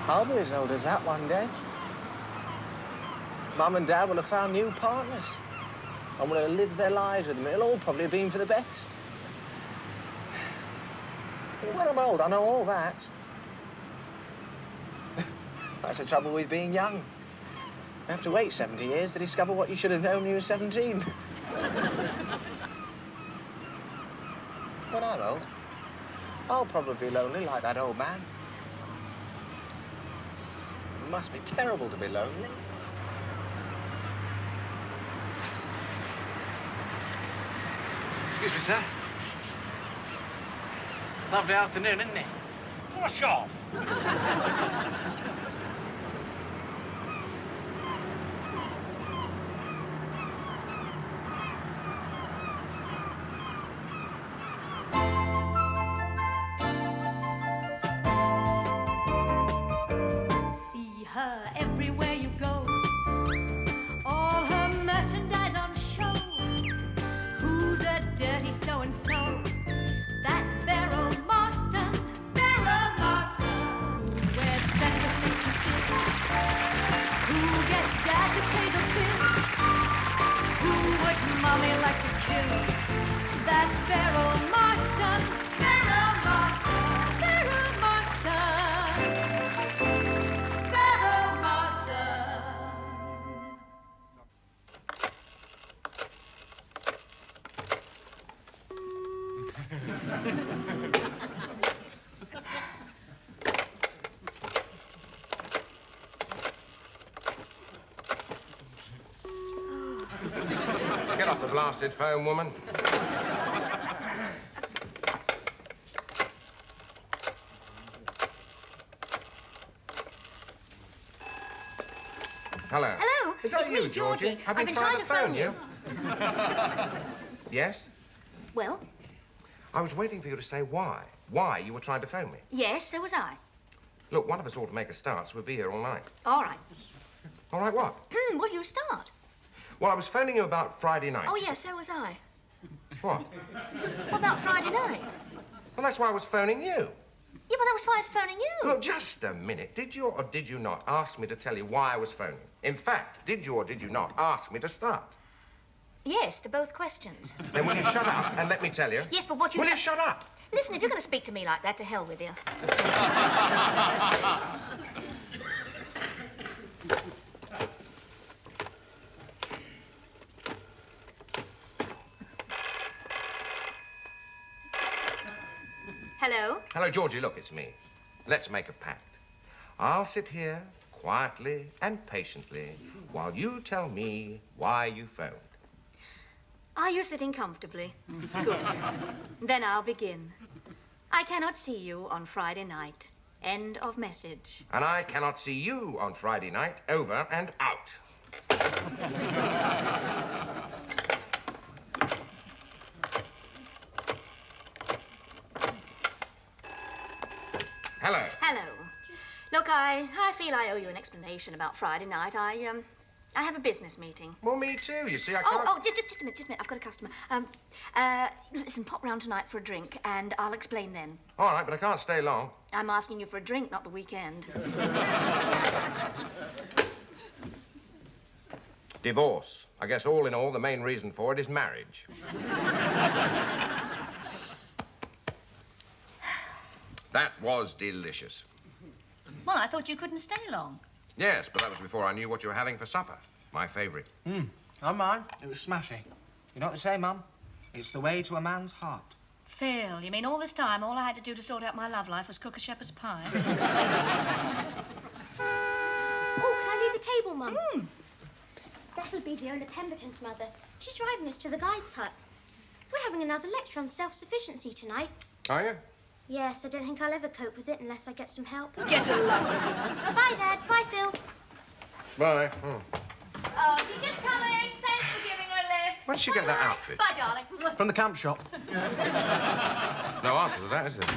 I'll be as old as that one day. Mum and Dad will have found new partners and will have lived their lives with them. It'll all probably have been for the best. But when I'm old, I know all that. That's the trouble with being young. You have to wait 70 years to discover what you should have known when you were 17. When I'm old, I'll probably be lonely like that old man. It must be terrible to be lonely. Excuse me, sir. Lovely afternoon, isn't it? Push off. See her everywhere you go. All her merchandise on show. Who's a dirty so-and-so? That Beryl Marston. Beryl Marston. Who wears sandals and kids? Who gets dad to pay the bill? Who would mommy like to kill? That's Beryl Marston. Beryl Marston. Beryl Marston. Beryl Marston. Get off the blasted phone, woman. Hello. Hello, Is that it's you, me, Georgie. I've been trying to phone you. Yes? Well, I was waiting for you to say why. Why you were trying to phone me. yes, so was I. Look, one of us ought to make a start, so we'll be here all night. All right. All right, what? What do you start? Well, I was phoning you about Friday night. Oh, yes, so was I. What? What about Friday night? Well, that's why I was phoning you. Yeah, but that was why I was phoning you. Look, just a minute. Did you or did you not ask me to tell you why I was phoning? In fact, did you or did you not ask me to start? Yes, to both questions. Then will you shut up and let me tell you? Yes, but what you... Will you shut up? Listen, if you're going to speak to me like that, to hell with you. Hello? Hello, Georgie. Look, it's me. Let's make a pact. I'll sit here quietly and patiently while you tell me why you phoned. Are you sitting comfortably? Good. Then I'll begin. I cannot see you on Friday night. End of message. And I cannot see you on Friday night. Over and out. Hello. Hello. Look, I feel I owe you an explanation about Friday night. I have a business meeting. Well, me too. You see, I can't... Oh, just a minute. I've got a customer. Listen, pop round tonight for a drink, and I'll explain then. All right, but I can't stay long. I'm asking you for a drink, not the weekend. Divorce. I guess all in all, the main reason for it is marriage. That was delicious. Well, I thought you couldn't stay long. Yes, but that was before I knew what you were having for supper. My favourite. Not mine. It was smashing. You know what they say, Mum? It's the way to a man's heart. Phil, you mean all this time, all I had to do to sort out my love life was cook a shepherd's pie? Oh, can I leave the table, Mum? That'll be Fiona Pemberton's mother. She's driving us to the guide's hut. We're having another lecture on self-sufficiency tonight. Are you? Yes, I don't think I'll ever cope with it unless I get some help. Get along. Bye, Dad. Bye, Phil. Bye. Oh, she's just coming. Thanks for giving her a lift. Where did she get that outfit? Bye, darling. From the camp shop. No answer to that, is there?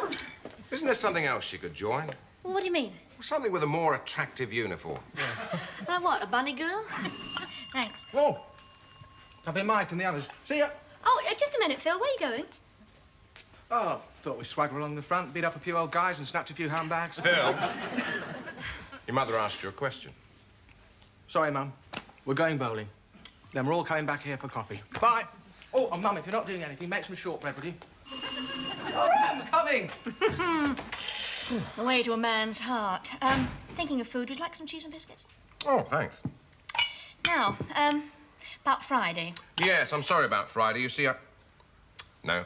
Oh. Isn't there something else she could join? Well, what do you mean? Something with a more attractive uniform. What, a bunny girl? Thanks. Oh, I'll be Mike and the others. See ya. Oh, just a minute, Phil. Where are you going? Oh, thought we'd swagger along the front, beat up a few old guys and snatch a few handbags. Phil, your mother asked you a question. Sorry, Mum. We're going bowling. Then we're all coming back here for coffee. Bye. Oh, and Mum, if you're not doing anything, make some shortbread, will you? All right, I'm coming. The way to a man's heart. Thinking of food, would you like some cheese and biscuits? Oh, thanks. Now, about Friday. Yes, I'm sorry about Friday. You see, No.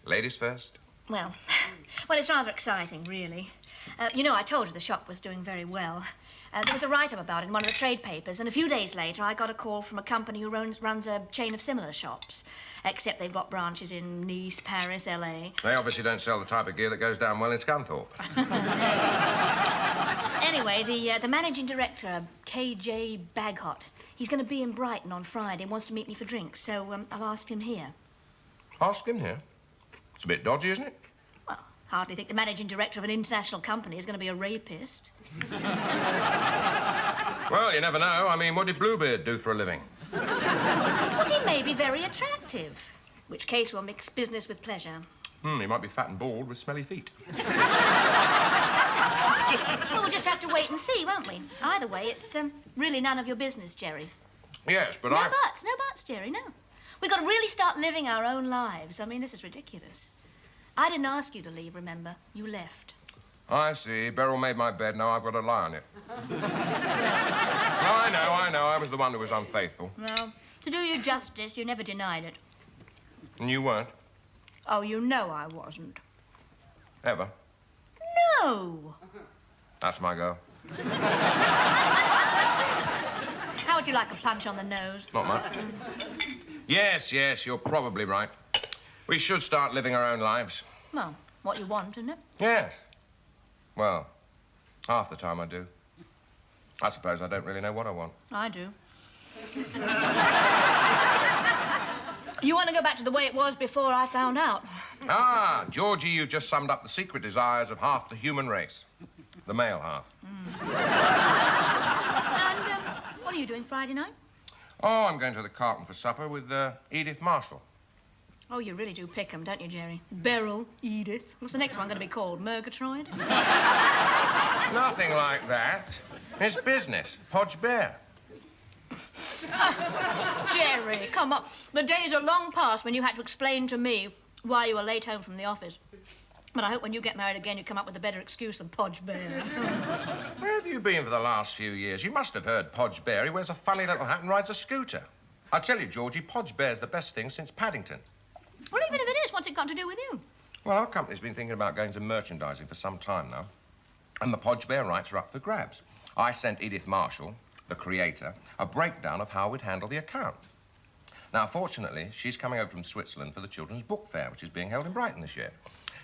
Ladies first. Well, it's rather exciting, really. You know, I told you the shop was doing very well. There was a write-up about it in one of the trade papers, and a few days later I got a call from a company who runs a chain of similar shops, except they've got branches in Nice, Paris, L.A. They obviously don't sell the type of gear that goes down well in Scunthorpe. Anyway, the managing director, K.J. Baghot, he's going to be in Brighton on Friday and wants to meet me for drinks, so I've asked him here. Ask him here. It's a bit dodgy, isn't it? Well, hardly think the managing director of an international company is going to be a rapist. Well, you never know. I mean, what did Bluebeard do for a living? Well, he may be very attractive, in which case we'll mix business with pleasure. He might be fat and bald with smelly feet. Well, we'll just have to wait and see, won't we? Either way, it's really none of your business, Jerry. Yes, but No buts, Jerry, no. We've got to really start living our own lives. I mean, this is ridiculous. I didn't ask you to leave, remember? You left. I see. Beryl made my bed. Now I've got to lie on it. I know. I was the one who was unfaithful. Well, to do you justice, you never denied it. And you weren't? Oh, you know I wasn't. Ever? No. That's my go. How would you like a punch on the nose? Not much. Yes, you're probably right. We should start living our own lives. Well, what you want, isn't it? Yes. Well, half the time I do. I suppose I don't really know what I want. I do. You want to go back to the way it was before I found out? Ah, Georgie, you just summed up the secret desires of half the human race. The male half. And what are you doing Friday night? Oh, I'm going to the Carlton for supper with Edith Marshall. Oh, you really do pick 'em, don't you, Jerry? Beryl, Edith. What's the next one going to be called? Murgatroyd? Nothing like that. It's business. Podge Bear. Jerry, come on. The days are long past when you had to explain to me why you were late home from the office. But I hope when you get married again, you come up with a better excuse than Podge Bear. Where have you been for the last few years? You must have heard Podge Bear. He wears a funny little hat and rides a scooter. I tell you, Georgie, Podge Bear's the best thing since Paddington. Well, even if it is, what's it got to do with you? Well, our company's been thinking about going to merchandising for some time now. And the Podge Bear rights are up for grabs. I sent Edith Marshall, the creator, a breakdown of how we'd handle the account. Now, fortunately, she's coming over from Switzerland for the Children's Book Fair, which is being held in Brighton this year.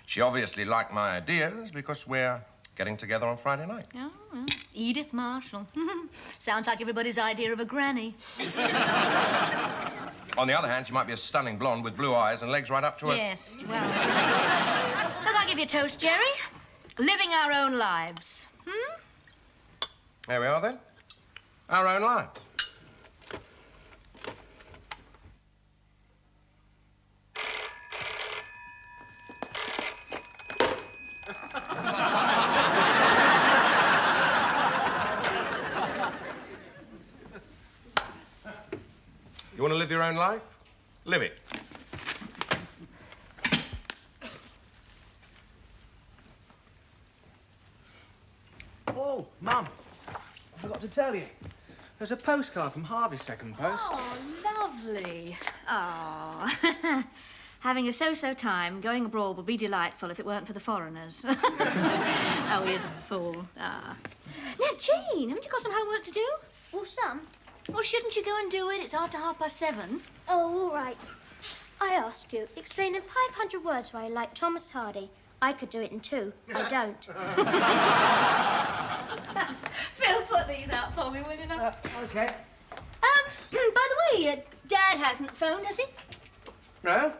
She obviously liked my ideas because we're getting together on Friday night. Oh, well, Edith Marshall. Sounds like everybody's idea of a granny. On the other hand, she might be a stunning blonde with blue eyes and legs right up to her. Yes, well... Look, I'll give you a toast, Jerry. Living our own lives. There we are, then. Our own lives. You want to live your own life? Live it. Oh, Mum, I forgot to tell you. There's a postcard from Harvey's second post. Oh, lovely. Oh. Having a so-so time, going abroad would be delightful if it weren't for the foreigners. Oh, he is a fool. Ah. Now, Jane, haven't you got some homework to do? Well, some. Well, shouldn't you go and do it? It's after 7:30. Oh, all right. I asked you, explain in 500 words why you like Thomas Hardy. I could do it in 2. I don't. Phil, put these out for me, will you now? OK. By the way, Dad hasn't phoned, has he? No?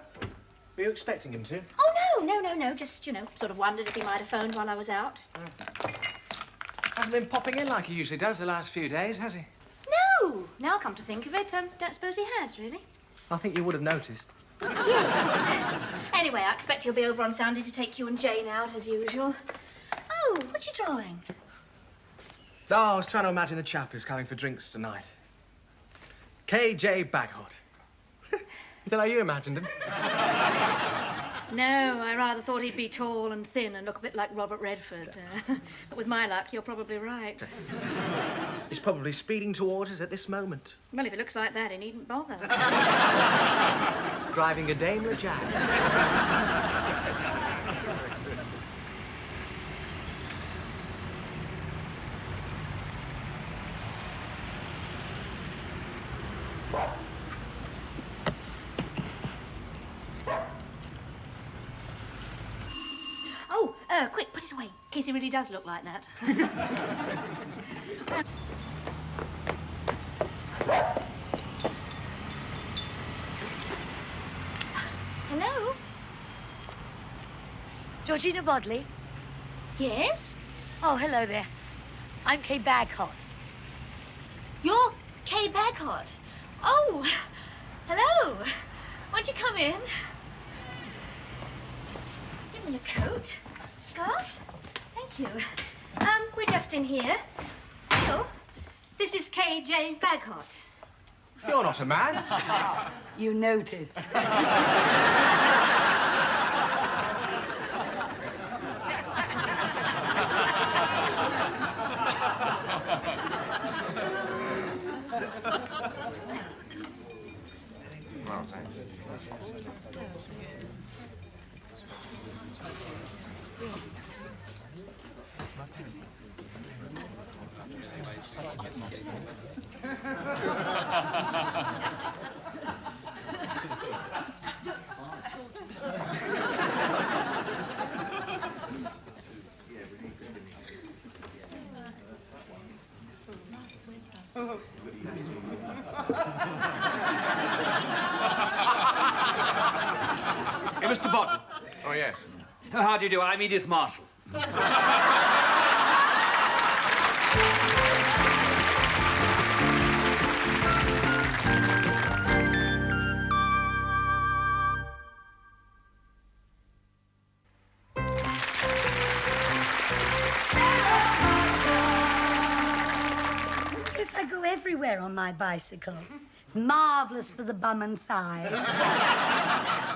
Were you expecting him to? Oh, no. Just, sort of wondered if he might have phoned while I was out. Hasn't been popping in like he usually does the last few days, has he? No. Now, come to think of it, don't suppose he has, really. I think you would have noticed. Yes. Anyway, I expect he'll be over on Sunday to take you and Jane out, as usual. Oh, what you drawing? Oh, I was trying to imagine the chap who's coming for drinks tonight. K.J. Baghot. Is that how you imagined him? No, I rather thought he'd be tall and thin and look a bit like Robert Redford. But with my luck, you're probably right. He's probably speeding towards us at this moment. Well, if it looks like that, he needn't bother. Driving a Daimler Jag. Quick, put it away, in case he really does look like that. Hello? Georgina Bodley? Yes? Oh, hello there. I'm Kay Baghot. You're Kay Baghot? Oh, hello. Won't you come in? Give me a coat. Scarf? Thank you. We're just in here. Phil, this is K.J. Baghot. You're not a man. You notice. Hey, Mr. Bodden. Oh, yes. How do you do? I'm Edith Marshall. Yes, I go everywhere on my bicycle. It's marvellous for the bum and thighs.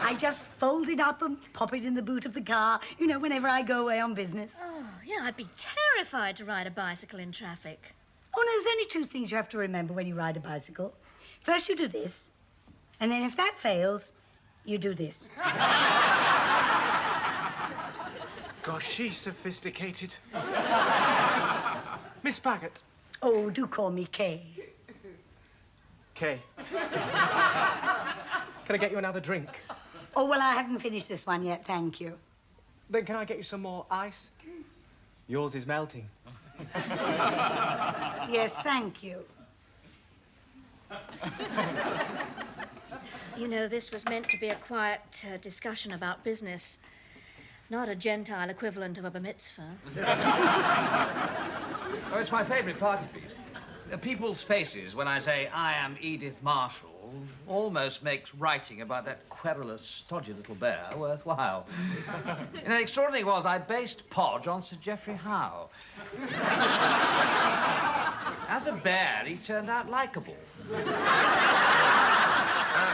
I just fold it up and pop it in the boot of the car, you know, whenever I go away on business. Oh, yeah, I'd be terrified to ride a bicycle in traffic. Oh, no, there's only two things you have to remember when you ride a bicycle. First, you do this, and then if that fails, you do this. Gosh, she's sophisticated. Miss Baggott. Oh, do call me Kay. Kay. Can I get you another drink? Oh, well, I haven't finished this one yet, thank you. Then can I get you some more ice? Yours is melting. Yes, thank you. You know, this was meant to be a quiet discussion about business, not a Gentile equivalent of a bar mitzvah. Oh, it's my favourite part of it. People's faces when I say I am Edith Marshall almost makes writing about that querulous, stodgy little bear worthwhile. You know, the extraordinary was I based Podge on Sir Geoffrey Howe. As a bear, he turned out likeable.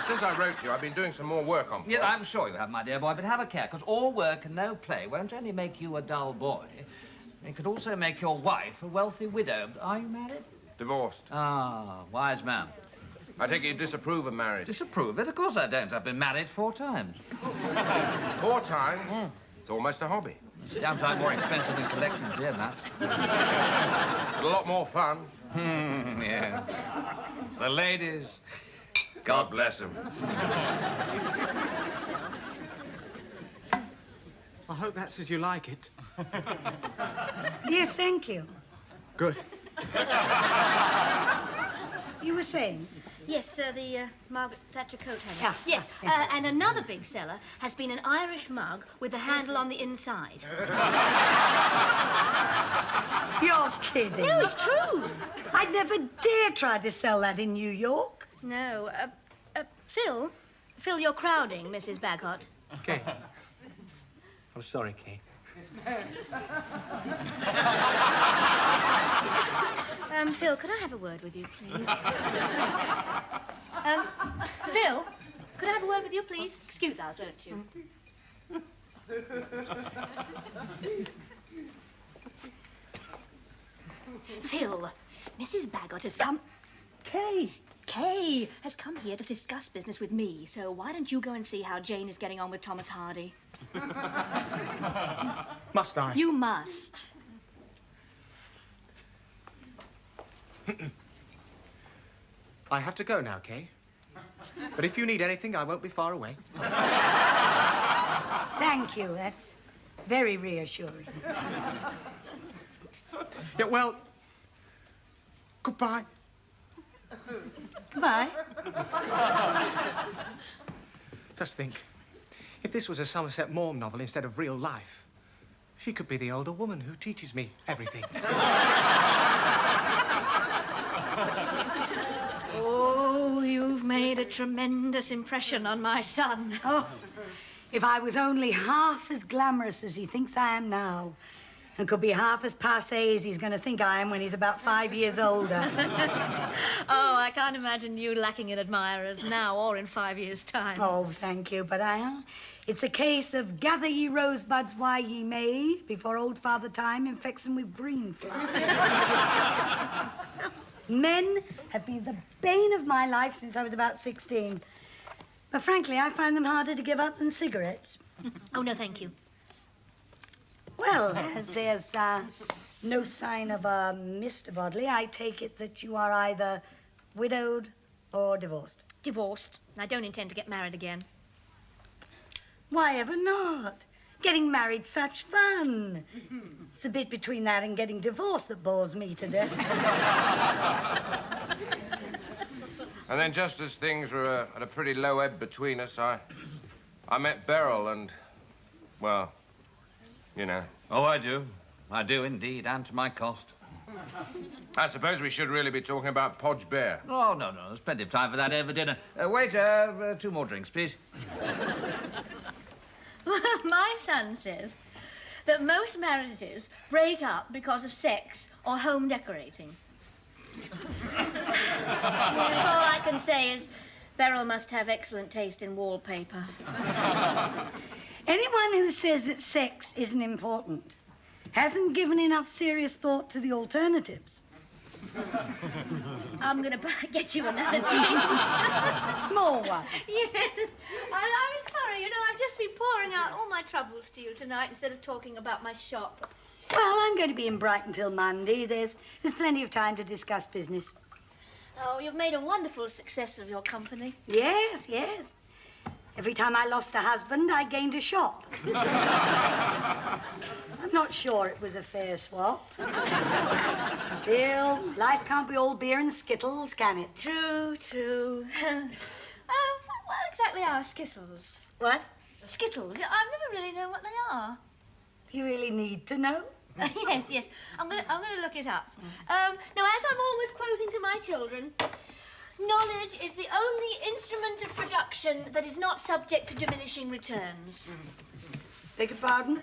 Since I wrote you, I've been doing some more work on. Yeah, I'm sure you have, my dear boy, but have a care, because all work and no play won't only make you a dull boy, it could also make your wife a wealthy widow. Are you married? Divorced. Ah, wise man. I take it you disapprove of marriage. Disapprove it? Of course I don't. I've been married 4 times. 4 times? It's almost a hobby. It's damn sight more expensive than collecting beer, Matt. But a lot more fun. Yeah. The ladies, God bless them. I hope that's as you like it. Yes, thank you. Good. You were saying? Yes, the Margaret Thatcher coat hanger. Yeah. Yes, and another big seller has been an Irish mug with the handle on the inside. You're kidding. No, it's true. I'd never dare try to sell that in New York. No, Phil, Phil, you're crowding, Mrs. Baggot. Kay. I'm sorry, Kay. Phil, could I have a word with you, please? Phil, could I have a word with you, please? Excuse us, won't you? Phil, Mrs. Baggot has come... Kay has come here to discuss business with me, so why don't you go and see how Jane is getting on with Thomas Hardy? Must I? You must. I have to go now, Kay. But if you need anything, I won't be far away. Thank you. That's very reassuring. Yeah, well, goodbye. Goodbye. Just think, if this was a Somerset Maugham novel instead of real life, she could be the older woman who teaches me everything. Oh, you've made a tremendous impression on my son. Oh, if I was only half as glamorous as he thinks I am now, and could be half as passé as he's going to think I am when he's about 5 years older. Oh, I can't imagine you lacking in admirers now or in 5 years' time. Oh, thank you, but it's a case of gather ye rosebuds while ye may, before old Father Time infects them with green fly. Men have been the bane of my life since I was about 16. But frankly, I find them harder to give up than cigarettes. Oh, no, thank you. Well, as there's no sign of Mr. Bodley, I take it that you are either widowed or divorced. Divorced. I don't intend to get married again. Why ever not? Getting married's such fun. It's the bit between that and getting divorced that bores me to death. And then just as things were at a pretty low ebb between us, I met Beryl and, well, you know. Oh, I do. I do indeed, and to my cost. I suppose we should really be talking about Podge Bear. Oh, no, there's plenty of time for that over dinner. Waiter, 2 more drinks, please. My son says that most marriages break up because of sex or home decorating. Yes, all I can say is Beryl must have excellent taste in wallpaper. Anyone who says that sex isn't important hasn't given enough serious thought to the alternatives. I'm going to get you another drink. Small one. Yes. I'm sorry, I've just been pouring out all my troubles to you tonight instead of talking about my shop. Well, I'm going to be in Brighton till Monday. There's plenty of time to discuss business. Oh, you've made a wonderful success of your company. Yes. Every time I lost a husband, I gained a shop. I'm not sure it was a fair swap. Still, life can't be all beer and Skittles, can it? True. What exactly are Skittles? What? Skittles? I've never really known what they are. Do you really need to know? Yes. I'm gonna look it up. Now, as I'm always quoting to my children, knowledge is the only instrument of production that is not subject to diminishing returns. Beg your pardon?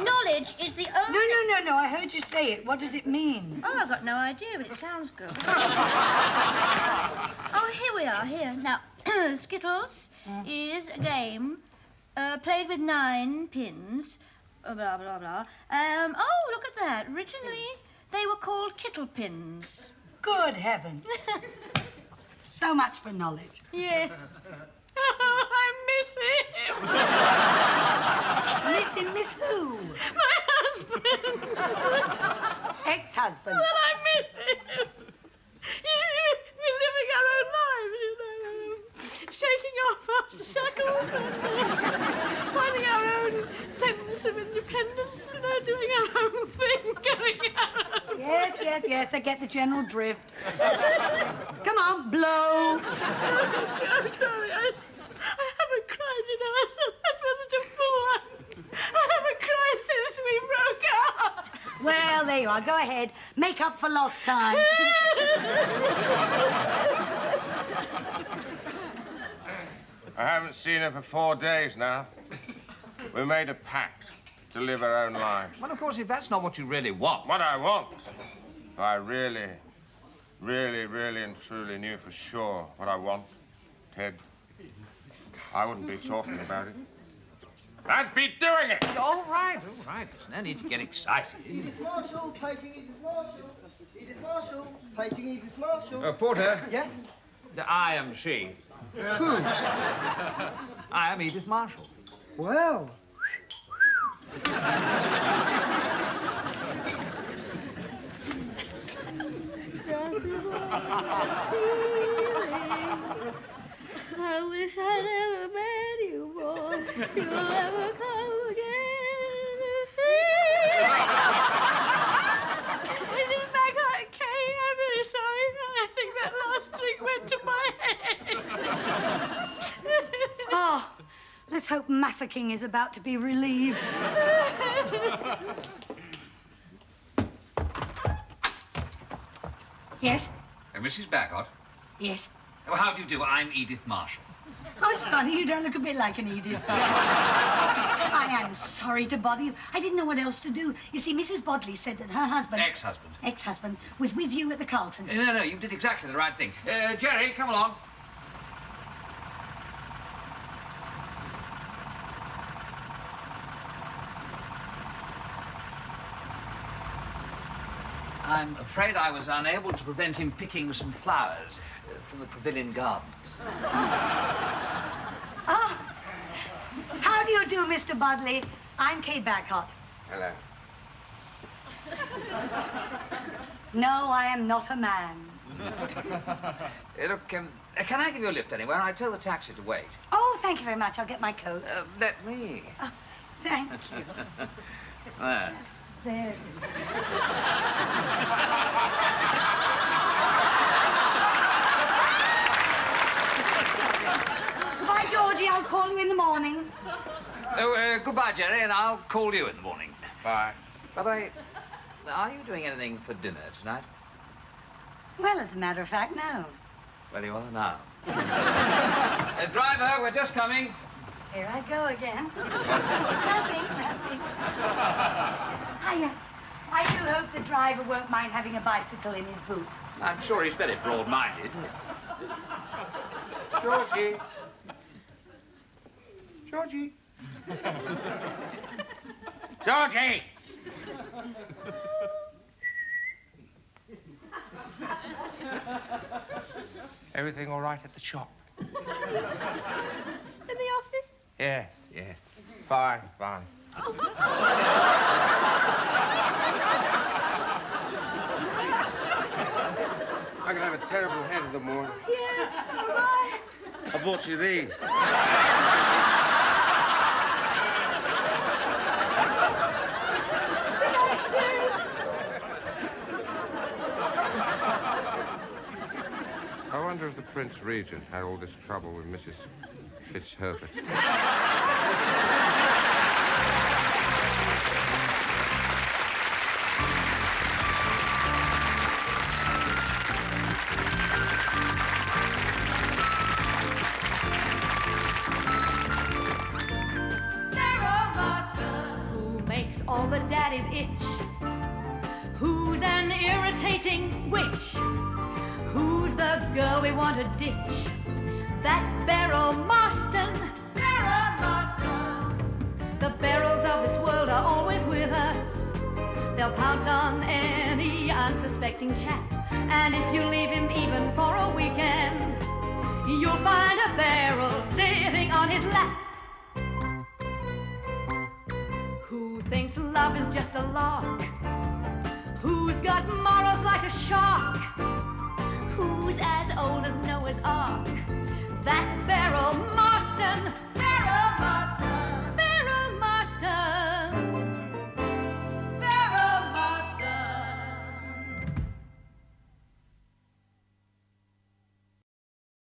Knowledge is the only... No, I heard you say it. What does it mean? Oh, I've got no idea, but it sounds good. Oh, here we are, here. Now, Skittles is a game played with 9 pins, blah, blah, blah. Oh, look at that. Originally, they were called kittle pins. Good heavens. So much for knowledge. Yes. Oh, I miss him. Miss who? My husband. Ex-husband. Well, I miss him. We're living our own lives, shaking off our shackles, finding our own sense of independence, doing our own thing, going out. Yes, I get the general drift. Come on, blow. I'm sorry, I haven't cried, I feel such a fool. I haven't cried since we broke up. Well, there you are. Go ahead. Make up for lost time. I haven't seen her for 4 days now. We made a pact to live our own lives. Well, of course, if that's not what you really want. What I want, if I really and truly knew for sure what I want, Ted, I wouldn't be talking about it. I'd be doing it! All right. There's no need to get excited. Edith Marshall, painting Edith Marshall. Edith Marshall, painting Edith Marshall. Porter. Yes? I am she. Who? I am Edith Marshall. Well. I wish I never met you, boy. You'll never come again to feel. Mrs. Bagheart Kay, I'm very sorry. I think that last string went to my head. Oh, let's hope Mafeking is about to be relieved. Yes? Mrs. Baggot? Yes. Oh, how do you do? I'm Edith Marshall. Oh, it's funny. You don't look a bit like an Edith. I am sorry to bother you. I didn't know what else to do. You see, Mrs. Bodley said that her husband... Ex-husband was with you at the Carlton. No, you did exactly the right thing. Jerry, come along. I'm afraid I was unable to prevent him picking some flowers from the Pavilion Gardens. Oh. How do you do, Mr. Bodley? I'm Kay Baggot. Hello. No, I am not a man. Look, can I give you a lift anywhere? I tell the taxi to wait. Oh, thank you very much. I'll get my coat. Let me. Oh, thank you. There. There. Goodbye, Georgie. I'll call you in the morning. Oh, goodbye, Jerry, and I'll call you in the morning. Bye. By the way, are you doing anything for dinner tonight? Well, as a matter of fact, no. Well, you are now. Driver, we're just coming. Here I go again. Nothing. I do hope the driver won't mind having a bicycle in his boot. I'm sure he's very broad-minded. Georgie. Georgie. Georgie! Everything all right at the shop? In the office? Yes. Fine. I'm gonna have a terrible head in the morning. Yes, bye. I bought you these. I wonder if the Prince Regent had all this trouble with Mrs. Fitzherbert. Beryl Marston, who makes all the daddies itch? Who's an irritating witch? Who's the girl we want to ditch? That Beryl Marston. Beryl Marston. The Beryls of this world are always with us. They'll pounce on any unsuspecting chap. And if you leave him even for a weekend, you'll find a Beryl sitting on his lap. Who thinks love is just a lark? Who's got morals like a shark? Who's as old as Noah's Ark? That Beryl Marston.